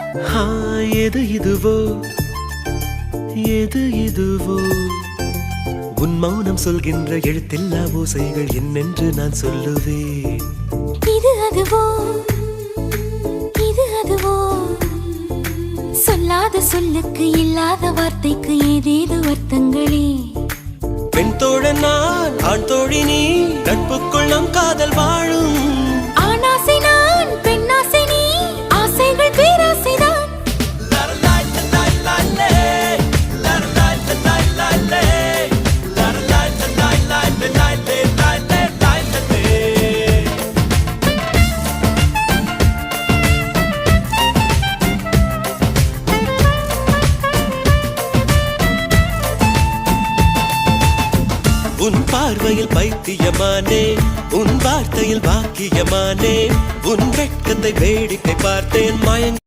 எது இதுவோ எது இதுவோ உன் மௌனம் சொல்கின்ற எழுத்தில்லா ஓசைகள் என்னென்று நான் சொல்லுவேன். இது அதுவோ இது அதுவோ சொல்லாத சொல்லுக்கு இல்லாத வார்த்தைக்கு ஏதேது அர்த்தங்களே. பெண் தோழன் நான் ஆண் தோழி நீ நட்புக்குள் நம் காதல் வாழும். ஆணாசை நான் பெண்ணாசை நீ ஆசைகள் பேராசைதான். உன் பார்வையில் பைத்தியமானே உன் வார்த்தையில் பாக்கியமானே உன் வெட்கத்தை வேடிக்கை பார்த்தேன் மயங்க